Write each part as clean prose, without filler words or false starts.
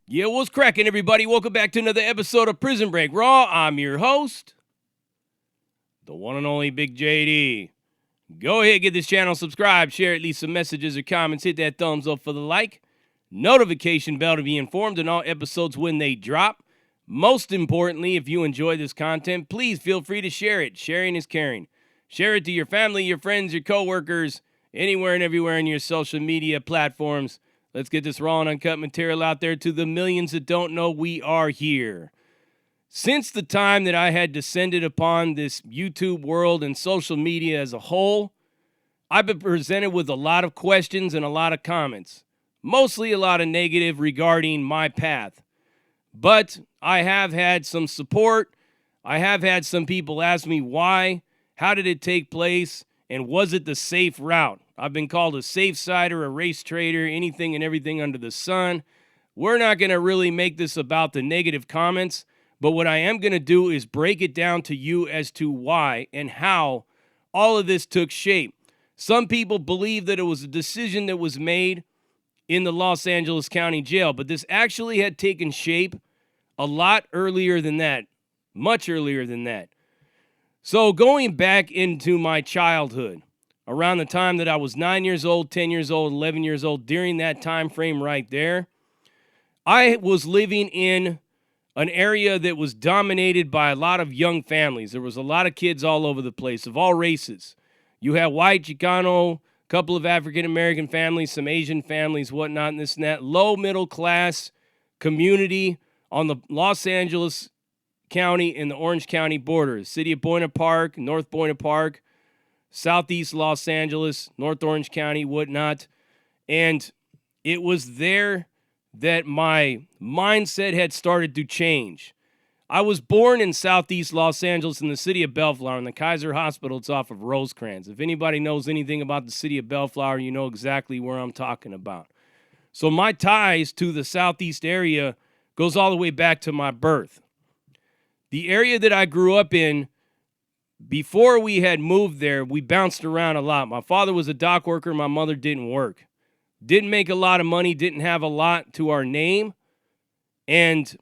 Yeah, what's cracking, everybody? Welcome back to another episode of Prison Break Raw. I'm your host, the one and only Big JD. Go ahead, get this channel, subscribe, share at least some messages or comments, hit that thumbs up for the like, notification bell to be informed on all episodes when they drop. Most importantly, if you enjoy this content, please feel free to share it. Sharing is caring. Share it to your family, your friends, your coworkers, anywhere and everywhere in your social media platforms. Let's get this raw and uncut material out there to the millions that don't know we are here. Since the time that I had descended upon this YouTube world and social media as a whole, I've been presented with a lot of questions and a lot of comments, mostly a lot of negative regarding my path. But I have had some support. I have had some people ask me why, how did it take place, and was it the safe route? I've been called a safe sider, a race trader, anything and everything under the sun. We're not going to really make this about the negative comments, but what I am going to do is break it down to you as to why and how all of this took shape. Some people believe that it was a decision that was made in the Los Angeles County Jail, but this actually had taken shape a lot earlier than that, much earlier than that. So going back into my childhood, around the time that I was 9 years old, 10 years old, 11 years old, during that time frame right there, I was living in an area that was dominated by a lot of young families. There was a lot of kids all over the place of all races. You had white, Chicano, a couple of African-American families, some Asian families, whatnot, and this and that. Low middle class community on the Los Angeles County and the Orange County border. City of Buena Park, North Buena Park, Southeast Los Angeles, North Orange County, whatnot. And it was there that my mindset had started to change. I was born in Southeast Los Angeles in the city of Bellflower in the Kaiser Hospital. It's off of Rosecrans. If anybody knows anything about the city of Bellflower, you know exactly where I'm talking about. So my ties to the Southeast area goes all the way back to my birth. The area that I grew up in, before we had moved there, we bounced around a lot. My father was a dock worker. My mother didn't work. Didn't make a lot of money, didn't have a lot to our name. And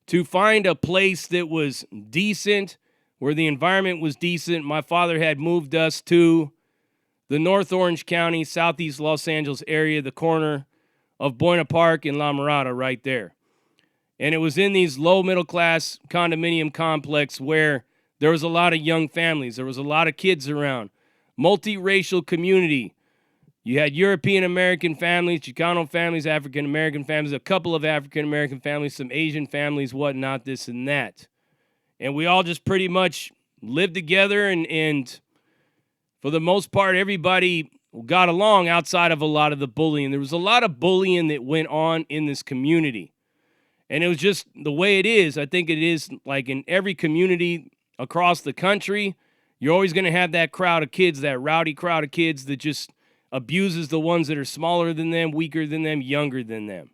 to find a place that was decent, where the environment was decent, my father had moved us to the North Orange County, Southeast Los Angeles area, the corner of Buena Park and La Mirada right there. And it was in these low middle class condominium complex where there was a lot of young families. There was a lot of kids around. Multiracial community. You had European American families, Chicano families, African American families, a couple of African American families, some Asian families, whatnot, this and that. And we all just pretty much lived together, and for the most part, everybody got along outside of a lot of the bullying. There was a lot of bullying that went on in this community. And it was just the way it is. I think it is like in every community across the country, you're always going to have that crowd of kids, that rowdy crowd of kids that just abuses the ones that are smaller than them, weaker than them, younger than them.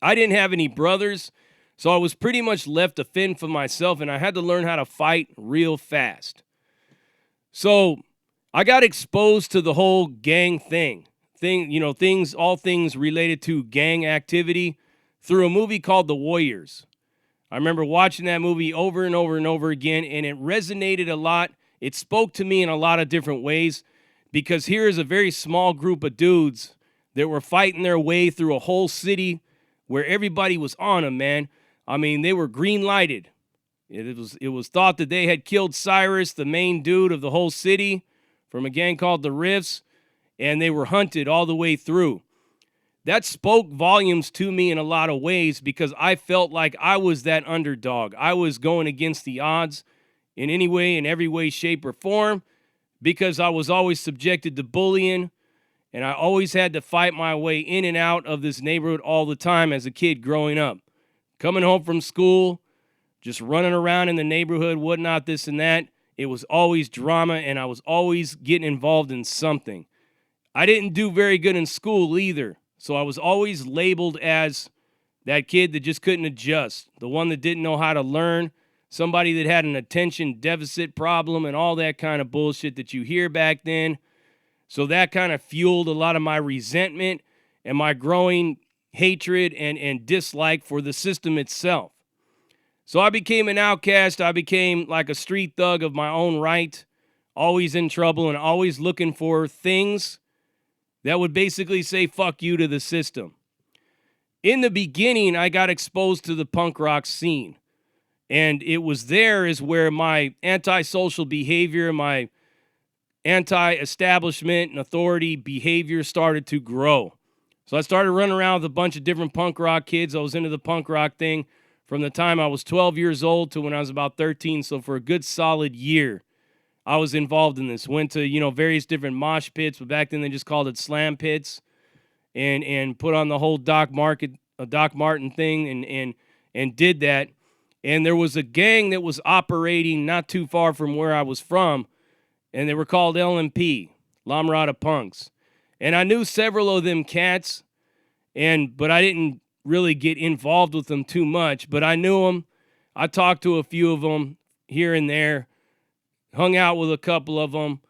I didn't have any brothers, so I was pretty much left to fend for myself, and I had to learn how to fight real fast. So I got exposed to the whole gang all things related to gang activity through a movie called The Warriors. I remember watching that movie over and over and over again, and it resonated a lot. It spoke to me in a lot of different ways, because here is a very small group of dudes that were fighting their way through a whole city where everybody was on them, man. I mean, they were green-lighted. It was thought that they had killed Cyrus, the main dude of the whole city, from a gang called the Riffs, and they were hunted all the way through. That spoke volumes to me in a lot of ways, because I felt like I was that underdog. I was going against the odds in any way, in every way, shape, or form, because I was always subjected to bullying, and I always had to fight my way in and out of this neighborhood all the time as a kid growing up. Coming home from school, just running around in the neighborhood, whatnot, this and that. It was always drama, and I was always getting involved in something. I didn't do very good in school either, so I was always labeled as that kid that just couldn't adjust, the one that didn't know how to learn, somebody that had an attention deficit problem and all that kind of bullshit that you hear back then. So that kind of fueled a lot of my resentment and my growing hatred and dislike for the system itself. So I became an outcast. I became like a street thug of my own right, always in trouble and always looking for things that would basically say fuck you to the system. In the beginning, I got exposed to the punk rock scene. And it was there is where my antisocial behavior, my anti-establishment and authority behavior started to grow. So I started running around with a bunch of different punk rock kids. I was into the punk rock thing from the time I was 12 years old to when I was about 13. So for a good solid year, I was involved in this. Went to, various different mosh pits, but back then they just called it slam pits, and put on the whole Doc Martin thing and did that. And there was a gang that was operating not too far from where I was from, and they were called LMP, La Mirada Punks. And I knew several of them cats, but I didn't really get involved with them too much, but I knew them. I talked to a few of them here and there, hung out with a couple of them,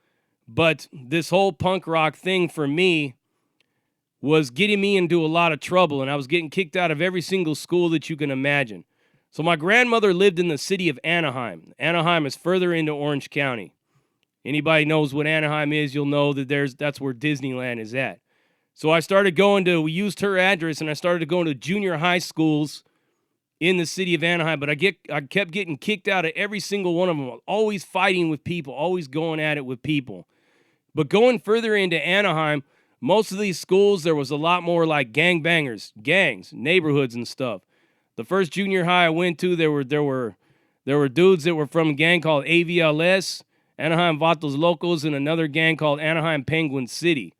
but this whole punk rock thing for me was getting me into a lot of trouble, and I was getting kicked out of every single school that you can imagine. So my grandmother lived in the city of Anaheim. Anaheim is further into Orange County. Anybody knows what Anaheim is, you'll know that that's where Disneyland is at. So I started we used her address, and I started going to junior high schools in the city of Anaheim, but I kept getting kicked out of every single one of them, always fighting with people, always going at it with people. But going further into Anaheim, most of these schools, there was a lot more like gangbangers, gangs, neighborhoods and stuff. The first junior high I went to, there were dudes that were from a gang called AVLS, Anaheim Vatos Locos, and another gang called Anaheim Penguin City.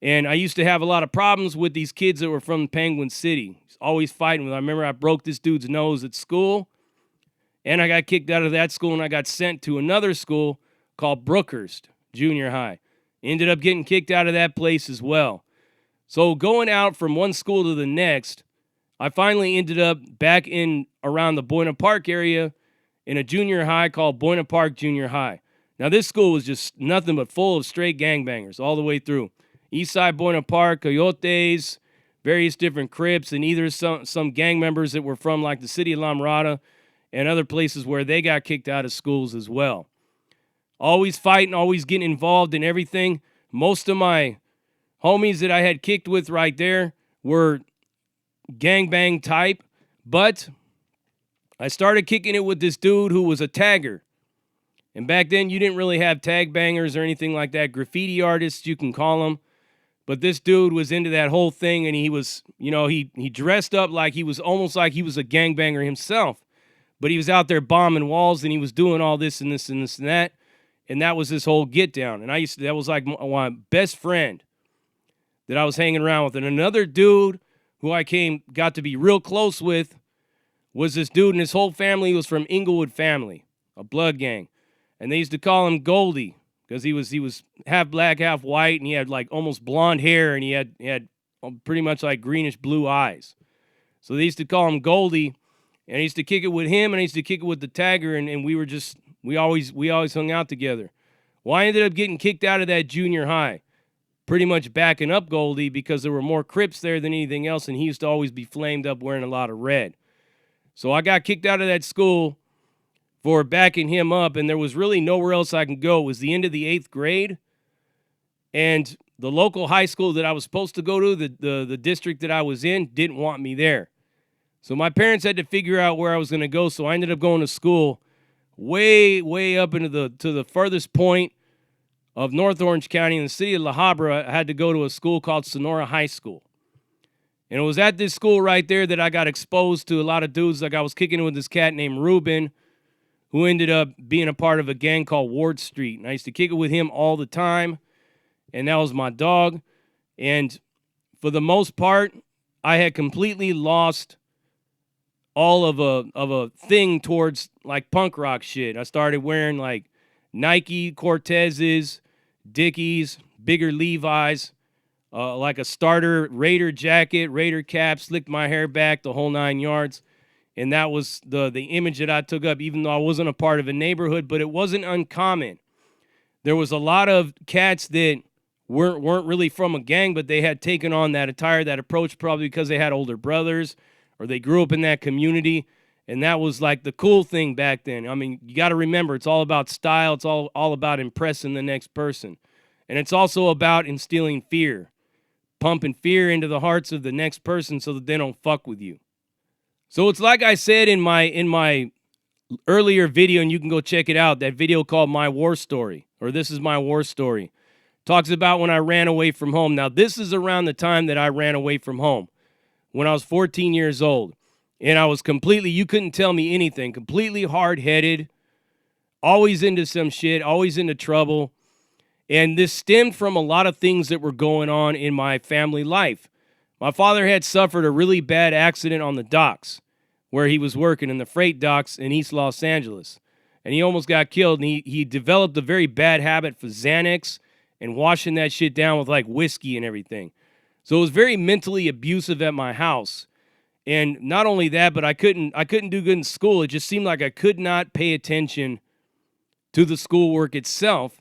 And I used to have a lot of problems with these kids that were from Penguin City. Always fighting with them. I remember I broke this dude's nose at school, and I got kicked out of that school, and I got sent to another school called Brookhurst Junior High. Ended up getting kicked out of that place as well. So going out from one school to the next, I finally ended up back in around the Buena Park area in a junior high called Buena Park Junior High. Now, this school was just nothing but full of straight gangbangers all the way through. Eastside Buena Park, Coyotes, various different Crips, and either some gang members that were from like the city of La Mirada and other places where they got kicked out of schools as well. Always fighting, always getting involved in everything. Most of my homies that I had kicked with right there were gangbang type, but I started kicking it with this dude who was a tagger. And back then, you didn't really have tag bangers or anything like that. Graffiti artists, you can call them. But this dude was into that whole thing, and he was, he dressed up like he was almost like he was a gangbanger himself. But he was out there bombing walls, and he was doing all this and this and this and that. And that was his whole get down. And that was like my best friend that I was hanging around with. And another dude who I got to be real close with was this dude, and his whole family was from Inglewood family, a blood gang. And they used to call him Goldie because he was half black, half white, and he had like almost blonde hair, and he had pretty much like greenish blue eyes. So they used to call him Goldie, and I used to kick it with him, and I used to kick it with the tagger, and we always hung out together. Well, I ended up getting kicked out of that junior high, pretty much backing up Goldie because there were more Crips there than anything else, and he used to always be flamed up wearing a lot of red. So I got kicked out of that school for backing him up, and there was really nowhere else I could go. It was the end of the 8th grade, and the local high school that I was supposed to go to, the district that I was in, didn't want me there. So my parents had to figure out where I was going to go, so I ended up going to school way, way up into the furthest point of North Orange County in the city of La Habra. I had to go to a school called Sonora High School. And it was at this school right there that I got exposed to a lot of dudes. Like I was kicking it with this cat named Ruben, who ended up being a part of a gang called Ward Street. And I used to kick it with him all the time, and that was my dog. And for the most part, I had completely lost all of a thing towards like punk rock shit. I started wearing like Nike Cortezes, Dickies, bigger Levi's, like a starter Raider jacket, Raider cap, slicked my hair back, the whole 9 yards. And that was the image that I took up, even though I wasn't a part of a neighborhood, but it wasn't uncommon. There was a lot of cats that weren't really from a gang, but they had taken on that attire, that approach, probably because they had older brothers or they grew up in that community. And that was like the cool thing back then. I mean, you got to remember, it's all about style. It's all about impressing the next person. And it's also about instilling fear, pumping fear into the hearts of the next person so that they don't fuck with you. So it's like I said in my earlier video, and you can go check it out, that video called My War Story, or This Is My War Story. Talks about when I ran away from home. Now, this is around the time that I ran away from home, when I was 14 years old. And I was completely, you couldn't tell me anything, completely hard-headed, always into some shit, always into trouble. And this stemmed from a lot of things that were going on in my family life. My father had suffered a really bad accident on the docks where he was working in the freight docks in East Los Angeles. And he almost got killed. And he developed a very bad habit for Xanax and washing that shit down with like whiskey and everything. So it was very mentally abusive at my house. And not only that, but I couldn't do good in school. It just seemed like I could not pay attention to the schoolwork itself.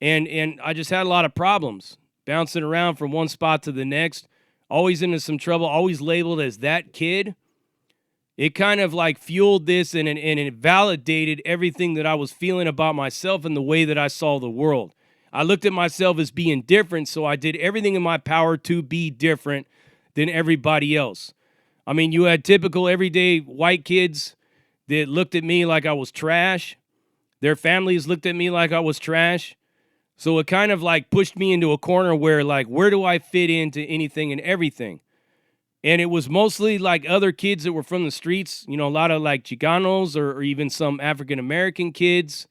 And I just had a lot of problems, bouncing around from one spot to the next, always into some trouble, always labeled as that kid. It kind of like fueled this, and it validated everything that I was feeling about myself and the way that I saw the world. I looked at myself as being different, so I did everything in my power to be different than everybody else. I mean, you had typical everyday white kids that looked at me like I was trash. Their families looked at me like I was trash. So it kind of like pushed me into a corner where like, where do I fit into anything and everything? And it was mostly like other kids that were from the streets, you know, a lot of like Chicanos or even some African-American kids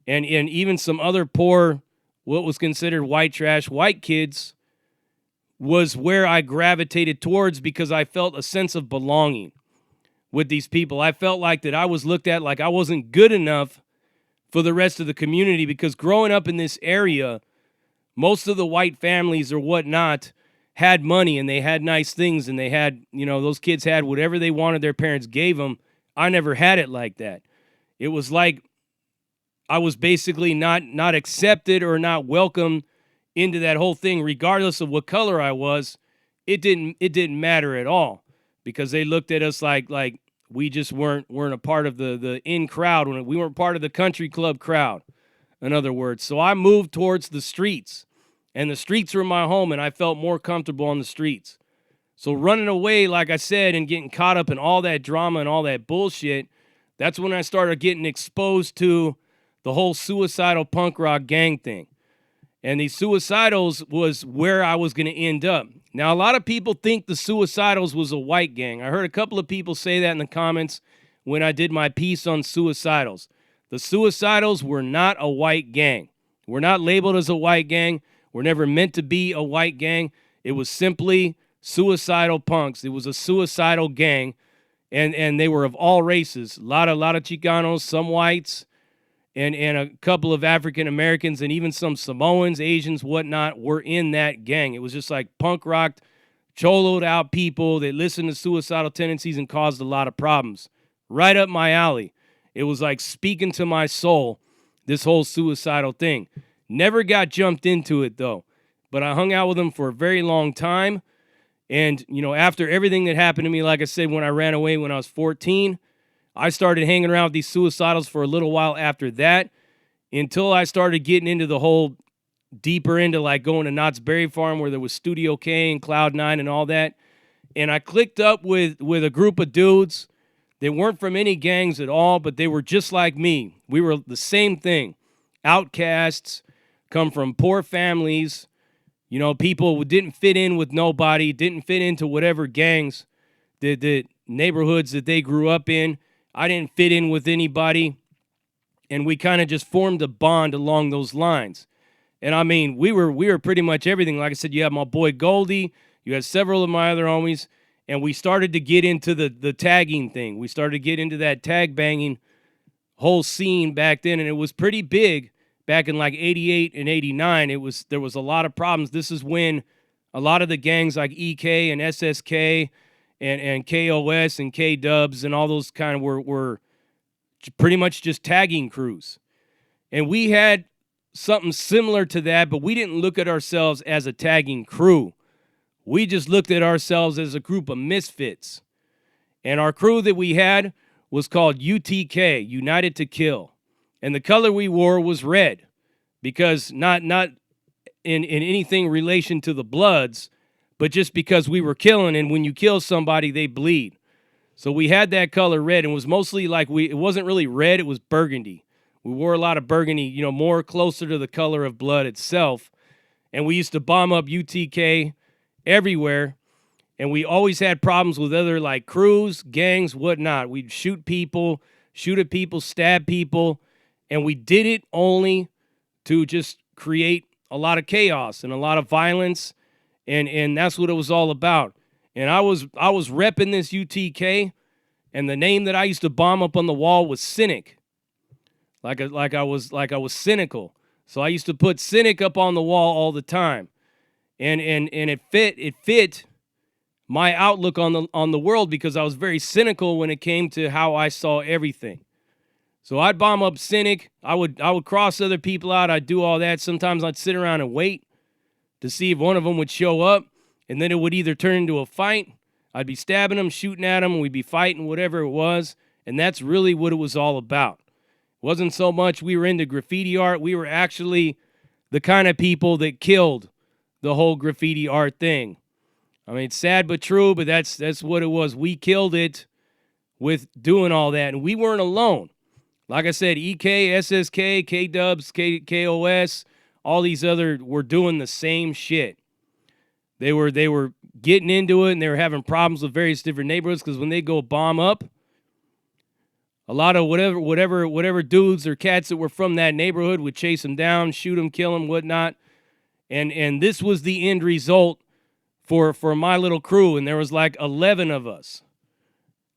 and even some other poor, what was considered white trash, white kids was where I gravitated towards because I felt a sense of belonging with these people. I felt like that I was looked at like I wasn't good enough for the rest of the community because growing up in this area, most of the white families or whatnot had money and they had nice things and they had, you know, those kids had whatever they wanted their parents gave them. I never had it like that. It was like I was basically not accepted or not welcome into that whole thing, regardless of what color I was. It didn't matter at all because they looked at us like we just weren't a part of the in crowd. When we weren't part of the country club crowd, in other words. So I moved towards the streets, and the streets were my home, and I felt more comfortable on the streets. So running away, like I said, and getting caught up in all that drama and all that bullshit, that's when I started getting exposed to the whole suicidal punk rock gang thing. And the Suicidals was where I was going to end up. Now, a lot of people think the Suicidals was a white gang. I heard a couple of people say that in the comments when I did my piece on Suicidals. The Suicidals were not a white gang. We're not labeled as a white gang. We're never meant to be a white gang. It was simply suicidal punks. It was a suicidal gang, and they were of all races. A lot of Chicanos, some whites, and a couple of African Americans, and even some Samoans, Asians, whatnot, were in that gang. It was just like punk rocked, choloed out people that listened to suicidal tendencies and caused a lot of problems. Right up my alley. It was like speaking to my soul, this whole suicidal thing. Never got jumped into it, though. But I hung out with them for a very long time. And, you know, after everything that happened to me, like I said, when I ran away when I was 14, I started hanging around with these suicidals for a little while after that until I started getting into the whole deeper into like going to Knott's Berry Farm where there was Studio K and Cloud 9 and all that. And I clicked up with a group of dudes. They weren't from any gangs at all, but they were just like me. We were the same thing. Outcasts, come from poor families, you know, people who didn't fit in with nobody, didn't fit into whatever gangs, the neighborhoods that they grew up in. I didn't fit in with anybody, and we kind of just formed a bond along those lines. And I mean, we were pretty much everything. Like I said, you have my boy Goldie, you had several of my other homies, and we started to get into the tagging thing. We started to get into that tag banging whole scene back then, and it was pretty big back in like 88 and 89. There was a lot of problems. This is when a lot of the gangs like EK and SSK and KOS and K-Dubs and all those kind of were pretty much just tagging crews. And we had something similar to that, but we didn't look at ourselves as a tagging crew. We just looked at ourselves as a group of misfits. And our crew that we had was called UTK, United to Kill. And the color we wore was red, because not in anything relation to the Bloods, but just because we were killing, and when you kill somebody, they bleed. So we had that color red, and it was mostly like it wasn't really red, it was burgundy. We wore a lot of burgundy, more closer to the color of blood itself. And we used to bomb up UTK everywhere. And we always had problems with other like crews, gangs, whatnot. We'd shoot at people, stab people. And we did it only to just create a lot of chaos and a lot of violence. And that's what it was all about. And I was repping this UTK, and the name that I used to bomb up on the wall was Cynic. Like I was cynical. So I used to put Cynic up on the wall all the time. And it fit my outlook on the world, because I was very cynical when it came to how I saw everything. So I'd bomb up Cynic. I would cross other people out. I'd do all that. Sometimes I'd sit around and wait to see if one of them would show up, and then it would either turn into a fight. I'd be stabbing them, shooting at them, and we'd be fighting, whatever it was. And that's really what it was all about. It wasn't so much we were into graffiti art. We were actually the kind of people that killed the whole graffiti art thing. I mean, it's sad but true, but that's what it was. We killed it with doing all that, and we weren't alone. Like I said, EK, SSK, K-Dubs, KOS, all these other were doing the same shit. They were getting into it, and they were having problems with various different neighborhoods, because when they go bomb up, a lot of whatever dudes or cats that were from that neighborhood would chase them down, shoot them, kill them, whatnot. And this was the end result for my little crew, and there was like 11 of us.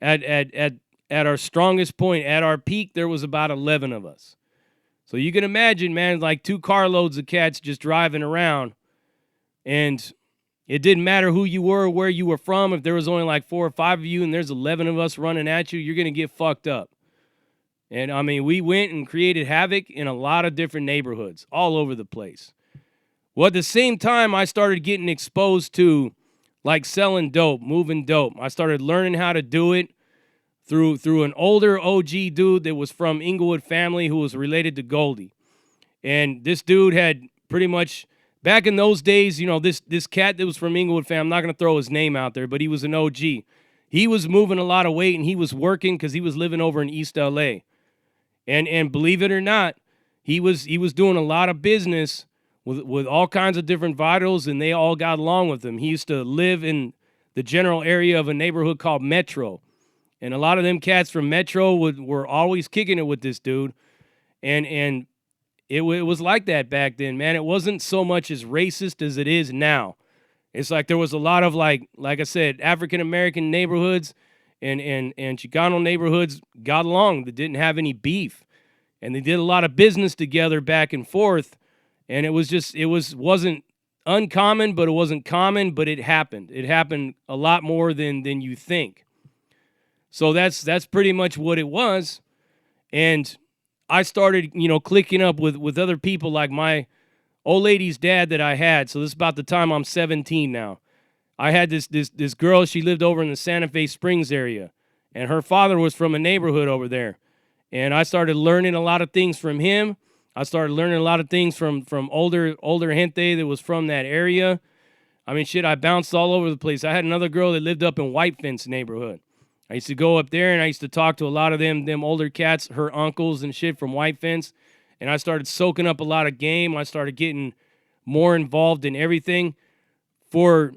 At our strongest point, at our peak, there was about 11 of us. So you can imagine, man, like 2 carloads of cats just driving around, and it didn't matter who you were or where you were from. If there was only like 4 or 5 of you and there's 11 of us running at you, you're going to get fucked up. And, I mean, we went and created havoc in a lot of different neighborhoods all over the place. Well, at the same time, I started getting exposed to, like, selling dope, moving dope. I started learning how to do it through an older OG dude that was from Inglewood family, who was related to Goldie. And this dude had pretty much, back in those days, this cat that was from Inglewood family, I'm not going to throw his name out there, but he was an OG. He was moving a lot of weight, and he was working because he was living over in East L.A. And believe it or not, he was doing a lot of business with all kinds of different vitals, and they all got along with him. He used to live in the general area of a neighborhood called Metro. And a lot of them cats from Metro were always kicking it with this dude. And it was like that back then, man. It wasn't so much as racist as it is now. It's like there was a lot of, like I said, African-American neighborhoods and Chicano neighborhoods got along that didn't have any beef. And they did a lot of business together back and forth. And it wasn't uncommon, but it wasn't common, but it happened. It happened a lot more than you think. So that's pretty much what it was. And I started, clicking up with other people, like my old lady's dad that I had. So this is about the time I'm 17 now. I had this girl, she lived over in the Santa Fe Springs area, and her father was from a neighborhood over there. And I started learning a lot of things from him. I started learning a lot of things from older gente that was from that area. I mean, shit, I bounced all over the place. I had another girl that lived up in White Fence neighborhood. I used to go up there, and I used to talk to a lot of them older cats, her uncles and shit from White Fence. And I started soaking up a lot of game. I started getting more involved in everything. For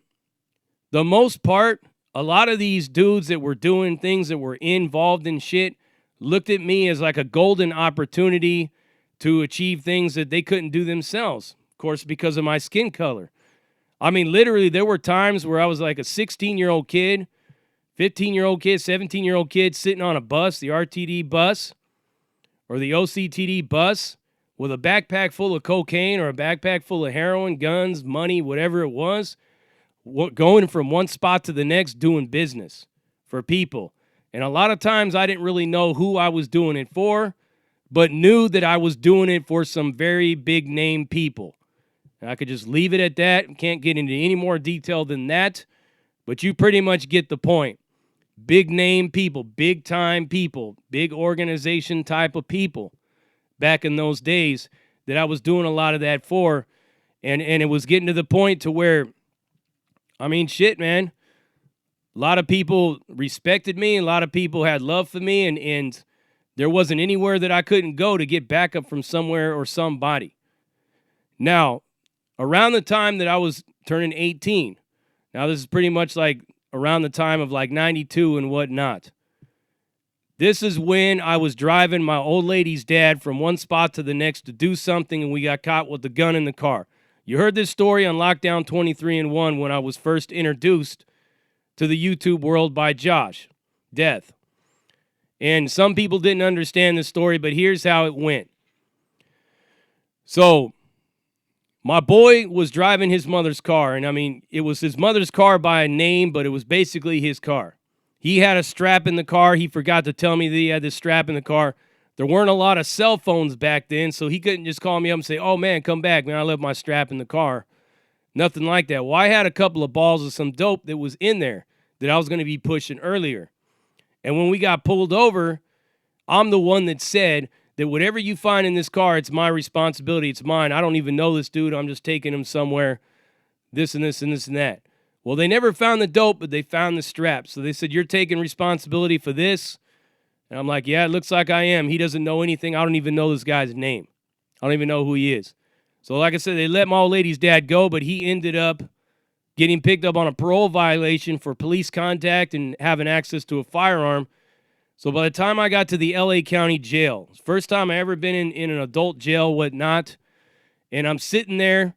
the most part, a lot of these dudes that were doing things, that were involved in shit, looked at me as like a golden opportunity to achieve things that they couldn't do themselves. Of course, because of my skin color. I mean, literally, there were times where I was like a 16-year-old kid, 15-year-old kid, 17-year-old kid sitting on a bus, the RTD bus, or the OCTD bus, with a backpack full of cocaine or a backpack full of heroin, guns, money, whatever it was, going from one spot to the next, doing business for people. And a lot of times I didn't really know who I was doing it for, but knew that I was doing it for some very big name people. And I could just leave it at that. Can't get into any more detail than that, but you pretty much get the point. Big name people, big time people, big organization type of people back in those days that I was doing a lot of that for. And it was getting to the point to where, I mean, shit, man. A lot of people respected me. A lot of people had love for me. And there wasn't anywhere that I couldn't go to get backup from somewhere or somebody. Now, around the time that I was turning 18, now this is pretty much like around the time of like 92 and whatnot. This is when I was driving my old lady's dad from one spot to the next to do something, and we got caught with the gun in the car. You heard this story on Lockdown 23 and 1 when I was first introduced to the YouTube world by Josh Death. And some people didn't understand the story, but here's how it went. So, my boy was driving his mother's car, and I mean, it was his mother's car by a name, but it was basically his car. He had a strap in the car. He forgot to tell me that he had this strap in the car. There weren't a lot of cell phones back then, so he couldn't just call me up and say, oh, man, come back, man, I left my strap in the car. Nothing like that. Well, I had a couple of balls of some dope that was in there that I was going to be pushing earlier. And when we got pulled over, I'm the one that said that whatever you find in this car, it's my responsibility. It's mine. I don't even know this dude. I'm just taking him somewhere, this and this and this and that. Well, they never found the dope, but they found the strap. So they said, you're taking responsibility for this? And I'm like, yeah, it looks like I am. He doesn't know anything. I don't even know this guy's name. I don't even know who he is. So like I said, they let my old lady's dad go, but he ended up getting picked up on a parole violation for police contact and having access to a firearm. So by the time I got to the LA County jail, first time I ever been in an adult jail, whatnot, and I'm sitting there,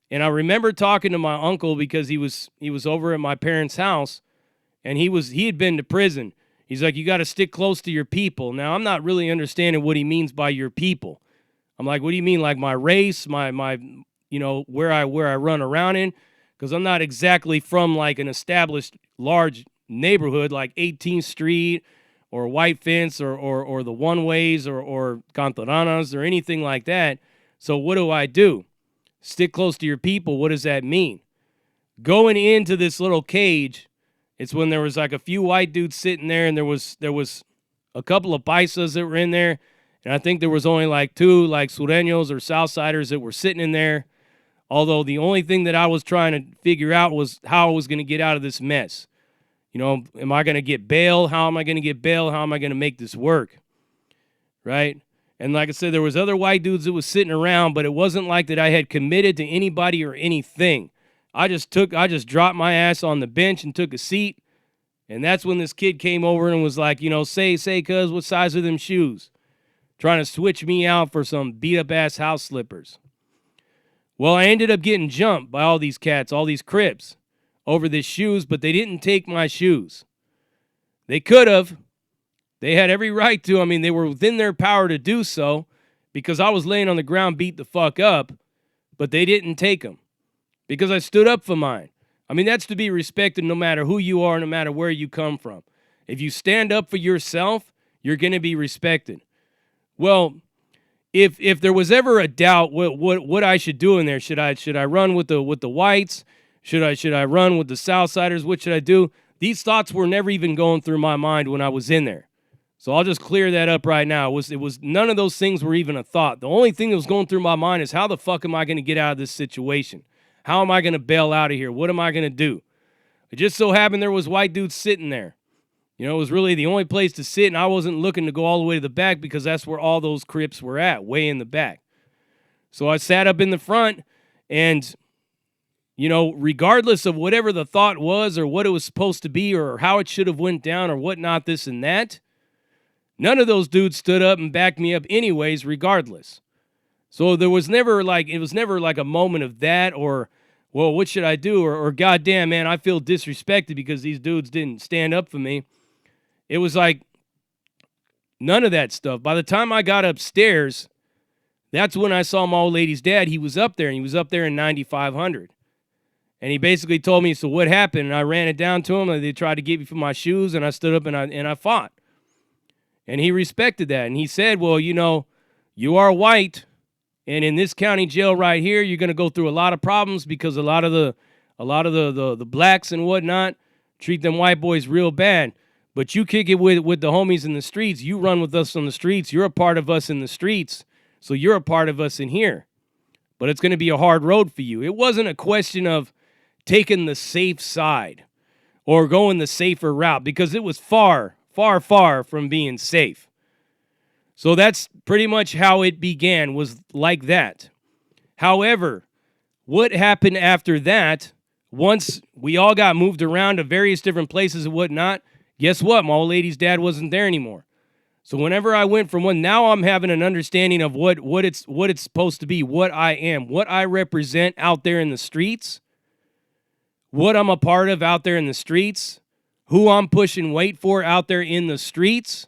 and I remember talking to my uncle because he was over at my parents' house, and he had been to prison. He's like, you got to stick close to your people. Now, I'm not really understanding what he means by your people. I'm like, what do you mean, like my race, my where I run around in? Because I'm not exactly from like an established large neighborhood like 18th Street or White Fence or the One Ways or Cantaranas or anything like that. So what do? Stick close to your people. What does that mean? Going into this little cage, it's when there was like a few white dudes sitting there, and there was a couple of paisas that were in there, and I think there was only like two like sureños or Southsiders that were sitting in there. Although the only thing that I was trying to figure out was how I was going to get out of this mess. You know, am I going to get bail? How am I going to get bail? How am I going to make this work? Right? And like I said, there was other white dudes that was sitting around, but it wasn't like that I had committed to anybody or anything. I just dropped my ass on the bench and took a seat. And that's when this kid came over and was like, say, cuz, what size are them shoes? Trying to switch me out for some beat-up-ass house slippers. Well, I ended up getting jumped by all these cats, all these Crips, over these shoes, but they didn't take my shoes. They could have. They had every right to. I mean, they were within their power to do so because I was laying on the ground beat the fuck up, but they didn't take them because I stood up for mine. I mean, that's to be respected no matter who you are, no matter where you come from. If you stand up for yourself, you're going to be respected. Well, if there was ever a doubt what I should do in there, should I run with the whites? Should I run with the Southsiders? What should I do? These thoughts were never even going through my mind when I was in there. So I'll just clear that up right now. It was none of those things were even a thought. The only thing that was going through my mind is how the fuck am I going to get out of this situation? How am I going to bail out of here? What am I going to do? It just so happened there was white dudes sitting there. It was really the only place to sit, and I wasn't looking to go all the way to the back because that's where all those Crips were at, way in the back. So I sat up in the front, and, regardless of whatever the thought was or what it was supposed to be or how it should have went down or whatnot, this and that, none of those dudes stood up and backed me up anyways, regardless. So it was never like a moment of that or, well, what should I do? Or goddamn, man, I feel disrespected because these dudes didn't stand up for me. It was like none of that stuff. By the time I got upstairs, that's when I saw my old lady's dad. He was up there, and he was up there in 9500. And he basically told me, so what happened? And I ran it down to him, and they tried to get me for my shoes, and I stood up and I fought. And he respected that. And he said, well, You are white, and in this county jail right here, you're going to go through a lot of problems because a lot of the blacks and whatnot treat them white boys real bad. But you kick it with the homies in the streets. You run with us on the streets. You're a part of us in the streets. So you're a part of us in here. But it's going to be a hard road for you. It wasn't a question of taking the safe side or going the safer route, because it was far, far, far from being safe. So that's pretty much how it began, was like that. However, what happened after that, once we all got moved around to various different places and whatnot, guess what? My old lady's dad wasn't there anymore. So whenever I went from one, now I'm having an understanding of what it's supposed to be, what I am, what I represent out there in the streets, what I'm a part of out there in the streets, who I'm pushing weight for out there in the streets,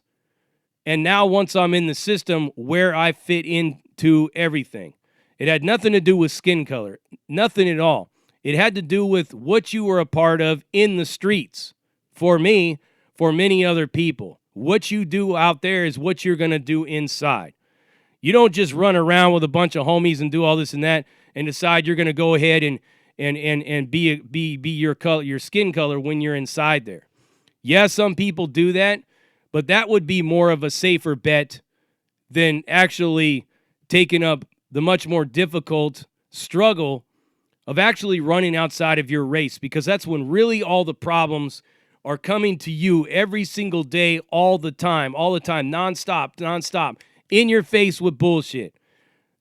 and now once I'm in the system, where I fit into everything. It had nothing to do with skin color, nothing at all. It had to do with what you were a part of in the streets. For me, for many other people, what you do out there is what you're going to do inside. You don't just run around with a bunch of homies and do all this and that and decide you're going to go ahead and be your color, your skin color when you're inside there. Yeah, some people do that, but that would be more of a safer bet than actually taking up the much more difficult struggle of actually running outside of your race, because that's when really all the problems are coming to you every single day, all the time, nonstop, in your face with bullshit.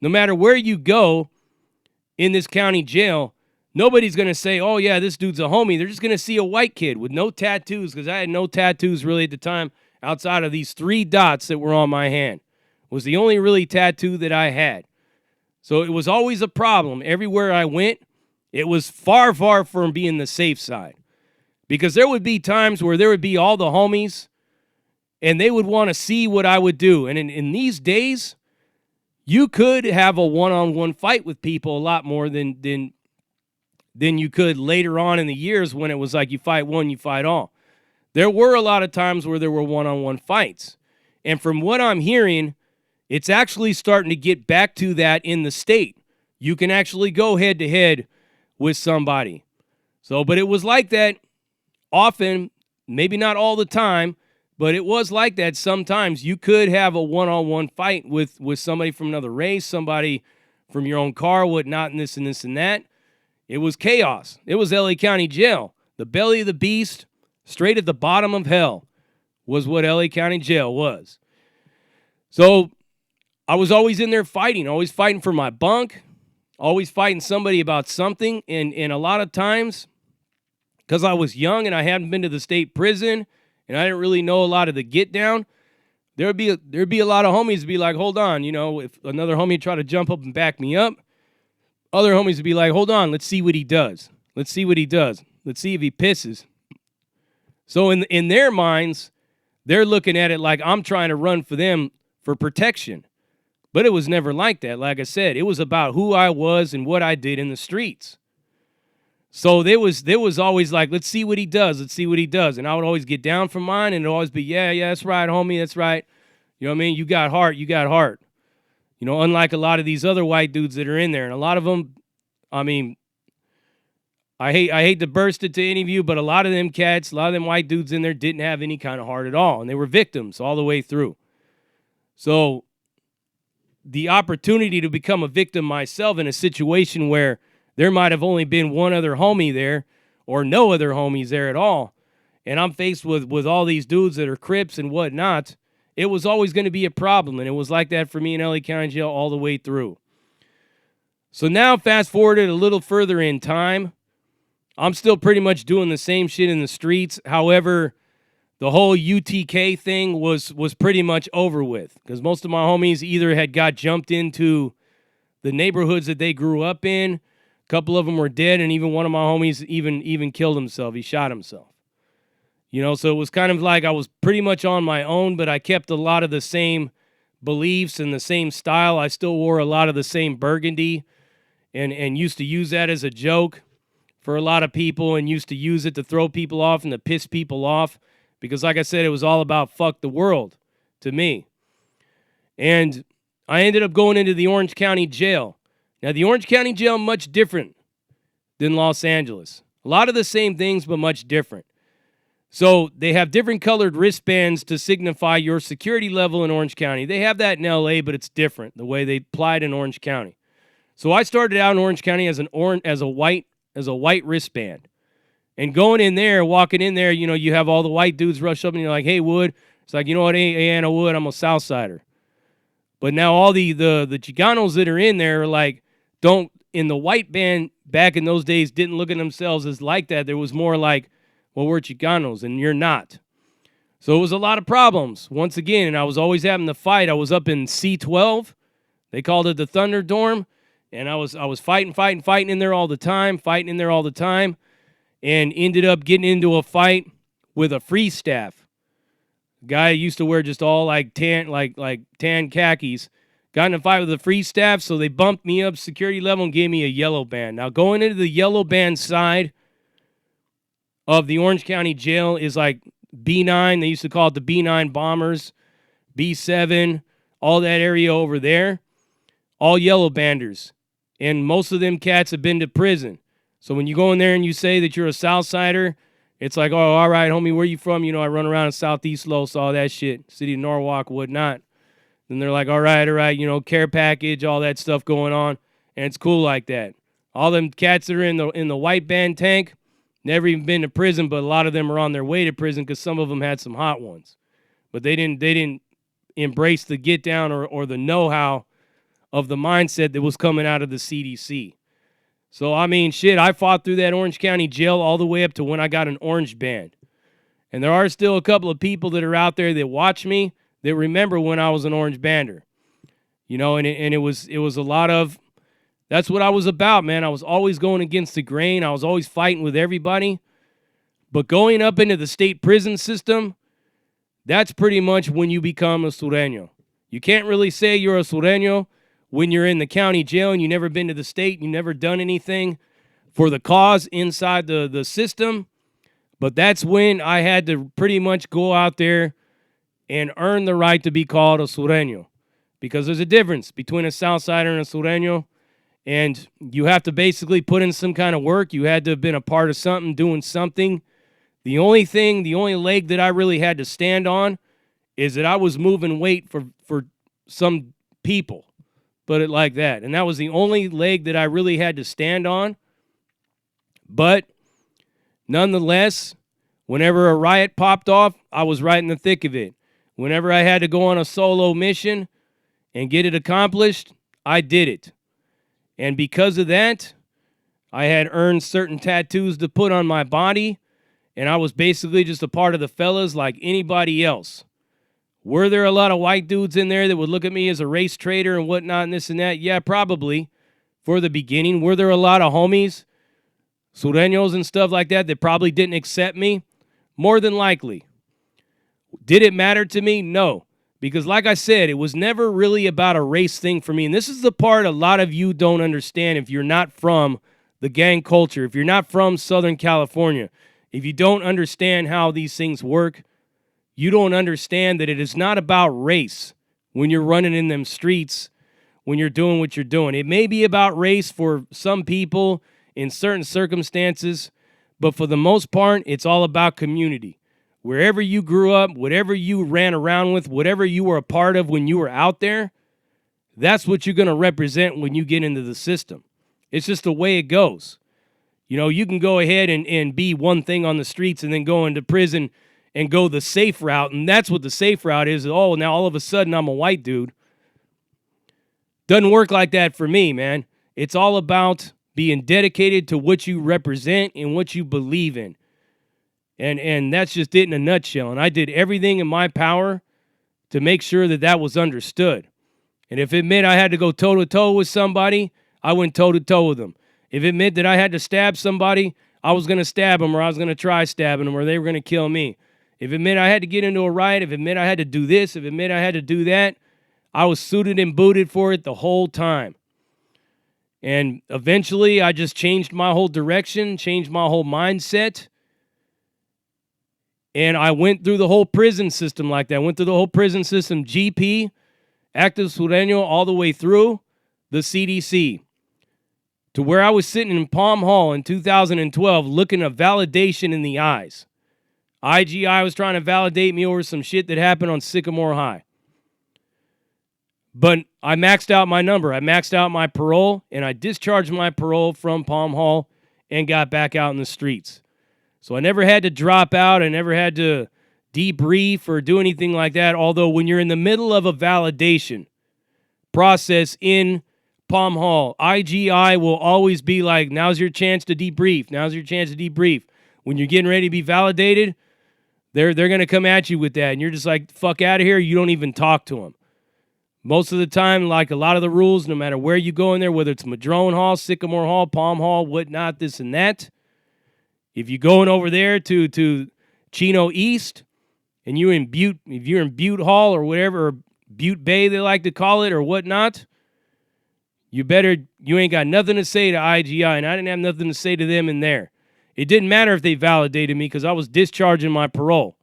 No matter where you go in this county jail, nobody's going to say, oh, yeah, this dude's a homie. They're just going to see a white kid with no tattoos, because I had no tattoos really at the time outside of these 3 dots that were on my hand. It was the only really tattoo that I had. So it was always a problem. Everywhere I went, it was far, far from being the safe side. Because there would be times where there would be all the homies, and they would want to see what I would do. And in these days, you could have a one-on-one fight with people a lot more than you could later on in the years, when it was like you fight one, you fight all. There were a lot of times where there were one-on-one fights. And from what I'm hearing, it's actually starting to get back to that in the state. You can actually go head-to-head with somebody. So, but it was like that often, maybe not all the time, but it was like that sometimes. You could have a one-on-one fight with somebody from another race, somebody from your own car, whatnot, and this and this and that. It was chaos. It was LA County Jail. The belly of the beast, straight at the bottom of hell, was what LA County Jail was. So I was always in there fighting, always fighting for my bunk, always fighting somebody about something. And a lot of times, because I was young and I hadn't been to the state prison and I didn't really know a lot of the get down, there'd be a lot of homies to be like, hold on, if another homie tried to jump up and back me up, other homies would be like, hold on, let's see what he does. Let's see what he does. Let's see if he pisses. So in their minds, they're looking at it like I'm trying to run for them for protection. But it was never like that. Like I said, it was about who I was and what I did in the streets. So there was always like, let's see what he does. Let's see what he does. And I would always get down for mine, and it'd always be, yeah, that's right, homie, that's right. You know what I mean? You got heart, you got heart. Unlike a lot of these other white dudes that are in there. And a lot of them, I mean, I hate to burst it to any of you, but a lot of them cats, a lot of them white dudes in there didn't have any kind of heart at all. And they were victims all the way through. So the opportunity to become a victim myself in a situation where there might have only been one other homie there or no other homies there at all, and I'm faced with all these dudes that are Crips and whatnot, it was always going to be a problem. And it was like that for me in LA County Jail all the way through. So now fast forwarded a little further in time, I'm still pretty much doing the same shit in the streets. However, the whole UTK thing was pretty much over with, because most of my homies either had got jumped into the neighborhoods that they grew up in. A couple of them were dead, and even one of my homies even killed himself. He shot himself. So it was kind of like I was pretty much on my own, but I kept a lot of the same beliefs and the same style. I still wore a lot of the same burgundy and used to use that as a joke for a lot of people, and used to use it to throw people off and to piss people off, because like I said, it was all about fuck the world to me. And I ended up going into the Orange County Jail. Now, the Orange County Jail, much different than Los Angeles. A lot of the same things, but much different. So they have different colored wristbands to signify your security level in Orange County. They have that in LA, but it's different, the way they apply it in Orange County. So I started out in Orange County as a white wristband. And going in there, walking in there, you know, you have all the white dudes rush up and you're like, "Hey, Wood." It's like, "You know what, hey Anna Wood, I'm a Southsider." But now all the Chicanos that are in there are like, in the white band back in those days didn't look at themselves as like that. There was more like, well, we're Chicanos and you're not. So it was a lot of problems once again, and I was always having to fight. I was up in C12. They called it the Thunderdome, and I was fighting in there all the time, and ended up getting into a fight with a free staff. Guy used to wear just all like tan khakis. Got in a fight with the free staff, so they bumped me up security level and gave me a yellow band. Now, going into the yellow band side of the Orange County Jail is like B9. They used to call it the B9 Bombers, B7, all that area over there. All yellow banders. And most of them cats have been to prison. So when you go in there and you say that you're a Southsider, it's like, "Oh, all right, homie, where you from?" You know, I run around in Southeast Los, all that shit. City of Norwalk, whatnot. Then they're like, all right, you know, care package, all that stuff going on. And it's cool like that. All them cats that are in the white band tank, never even been to prison, but a lot of them are on their way to prison because some of them had some hot ones. But they didn't embrace the get down or the know-how of the mindset that was coming out of the CDC. So, I mean, shit, I fought through that Orange County Jail all the way up to when I got an orange band. And there are still a couple of people that are out there that watch me that remember when I was an orange bander. You know, and it was a lot of, that's what I was about, man. I was always going against the grain. I was always fighting with everybody. But going up into the state prison system, that's pretty much when you become a sureno. You can't really say you're a sureno when you're in the county jail and you've never been to the state, you've never done anything for the cause inside the system. But that's when I had to pretty much go out there and earn the right to be called a sureno. Because there's a difference between a Southsider and a sureno. And you have to basically put in some kind of work. You had to have been a part of something, doing something. The only leg that I really had to stand on is that I was moving weight for some people. Put it like that. And that was the only leg that I really had to stand on. But nonetheless, whenever a riot popped off, I was right in the thick of it. Whenever I had to go on a solo mission and get it accomplished, I did it. And because of that, I had earned certain tattoos to put on my body, and I was basically just a part of the fellas like anybody else. Were there a lot of white dudes in there that would look at me as a race traitor and whatnot and this and that? Yeah, probably for the beginning. Were there a lot of homies, sureños and stuff like that probably didn't accept me? More than likely. Did it matter to me? No. Because like I said, it was never really about a race thing for me. And this is the part a lot of you don't understand if you're not from the gang culture, if you're not from Southern California, if you don't understand how these things work, you don't understand that it is not about race when you're running in them streets, when you're doing what you're doing. It may be about race for some people in certain circumstances, but for the most part, it's all about community. Wherever you grew up, whatever you ran around with, whatever you were a part of when you were out there, that's what you're going to represent when you get into the system. It's just the way it goes. You know, you can go ahead and be one thing on the streets and then go into prison and go the safe route, and that's what the safe route is. Oh, now all of a sudden I'm a white dude. Doesn't work like that for me, man. It's all about being dedicated to what you represent and what you believe in. And that's just it in a nutshell. And I did everything in my power to make sure that that was understood. And if it meant I had to go toe-to-toe with somebody, I went toe-to-toe with them. If it meant that I had to stab somebody, I was going to stab them, or I was going to try stabbing them, or they were going to kill me. If it meant I had to get into a riot, if it meant I had to do this, if it meant I had to do that, I was suited and booted for it the whole time. And eventually, I just changed my whole direction, changed my whole mindset. And I went through the whole prison system like that. I went through the whole prison system, GP, active sureno all the way through the CDC to where I was sitting in Palm Hall in 2012 looking at validation in the eyes. IGI was trying to validate me over some shit that happened on Sycamore High. But I maxed out my number. I maxed out my parole, and I discharged my parole from Palm Hall and got back out in the streets. So I never had to drop out. I never had to debrief or do anything like that. Although when you're in the middle of a validation process in Palm Hall, IGI will always be like, now's your chance to debrief. Now's your chance to debrief. When you're getting ready to be validated, they're going to come at you with that. And you're just like, fuck out of here. You don't even talk to them. Most of the time, like a lot of the rules, no matter where you go in there, whether it's Madrone Hall, Sycamore Hall, Palm Hall, whatnot, this and that, if you're going over there to Chino East and you're in Butte, if you're in Butte Hall or whatever, or Butte Bay they like to call it or whatnot, you ain't got nothing to say to IGI, and I didn't have nothing to say to them in there. It didn't matter if they validated me because I was discharging my parole.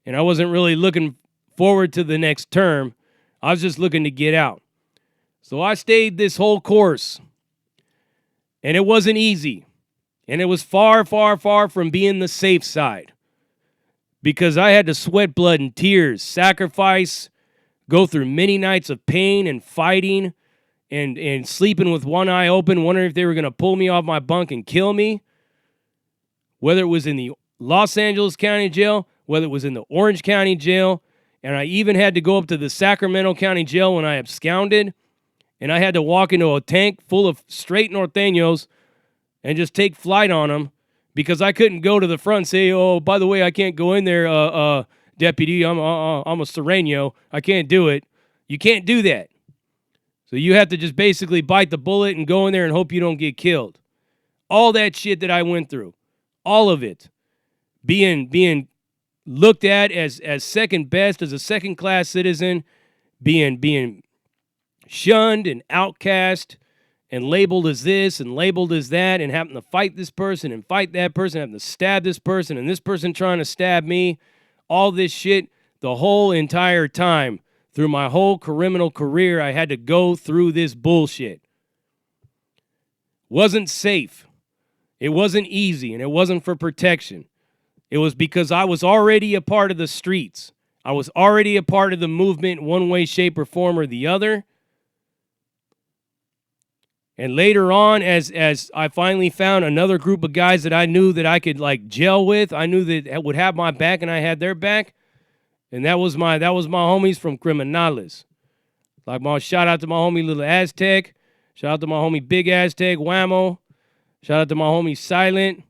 And I wasn't really looking forward to the next term. I was just looking to get out. So I stayed this whole course. And it wasn't easy. And it was far, far, far from being the safe side. Because I had to sweat blood and tears, sacrifice, go through many nights of pain and fighting, and sleeping with one eye open, wondering if they were going to pull me off my bunk and kill me. Whether it was in the Los Angeles County Jail, whether it was in the Orange County Jail, and I even had to go up to the Sacramento County Jail when I absconded, and I had to walk into a tank full of straight norteños and just take flight on them because I couldn't go to the front and say, oh, by the way, I can't go in there, deputy. I'm a sureno. I can't do it. You can't do that. So you have to just basically bite the bullet and go in there and hope you don't get killed. All that shit that I went through, all of it, being looked at as second best, as a second-class citizen, being shunned and outcast and labeled as this and labeled as that, and having to fight this person and fight that person, having to stab this person and this person trying to stab me, all this shit, the whole entire time, through my whole criminal career, I had to go through this bullshit. Wasn't safe. It wasn't easy, and it wasn't for protection. It was because I was already a part of the streets. I was already a part of the movement one way, shape, or form or the other. And later on, as I finally found another group of guys that I knew that I could like gel with, I knew that would have my back and I had their back. And that was my homies from Criminales. Like shout out to my homie Little Aztec. Shout out to my homie Big Aztec, Whammo. Shout out to my homie Silent.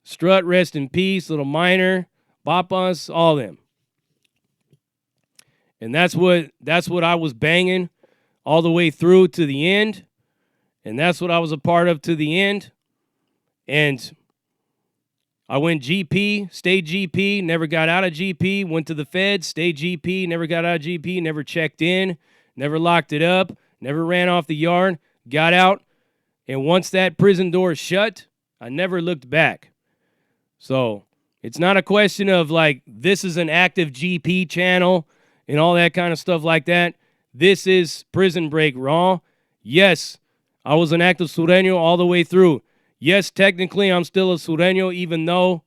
Strut, rest in peace, Little Minor, Papas, all them. And that's what I was banging all the way through to the end. And that's what I was a part of to the end. And I went GP, stayed GP, never got out of GP, went to the feds, stayed GP, never got out of GP, never checked in, never locked it up, never ran off the yard, got out. And once that prison door shut, I never looked back. So it's not a question of like, this is an active GP channel and all that kind of stuff like that. This is Prison Break Raw. Yes, I was an active sureno all the way through. Yes, technically I'm still a sureno, even though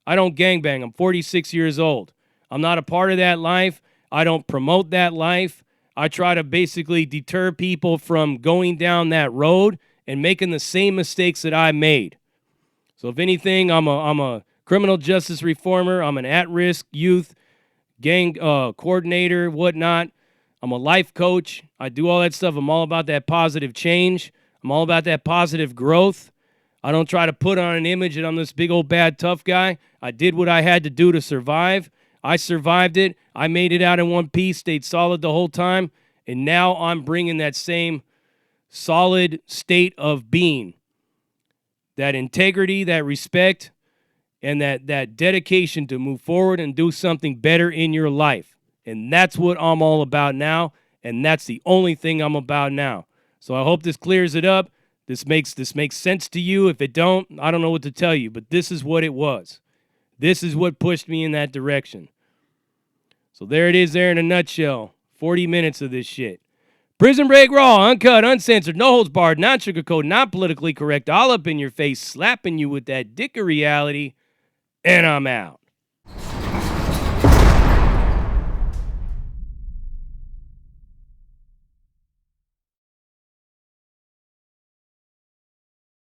I don't gangbang. I'm 46 years old. I'm not a part of that life. I don't promote that life. I try to basically deter people from going down that road and making the same mistakes that I made. So if anything, I'm a criminal justice reformer. I'm an at-risk youth gang coordinator, whatnot. I'm a life coach. I do all that stuff. I'm all about that positive change. I'm all about that positive growth. I don't try to put on an image that I'm this big old bad tough guy. I did what I had to do to survive. I survived it. I made it out in one piece, stayed solid the whole time, and now I'm bringing that same solid state of being. That integrity, that respect, and that dedication to move forward and do something better in your life. And that's what I'm all about now, and that's the only thing I'm about now. So I hope this clears it up. This makes sense to you. If it don't, I don't know what to tell you, but this is what it was. This is what pushed me in that direction. So there it is there in a nutshell. 40 minutes of this shit. Prison Break Raw, uncut, uncensored, no holds barred, non-sugarcoat, not politically correct, all up in your face, slapping you with that dick of reality, and I'm out.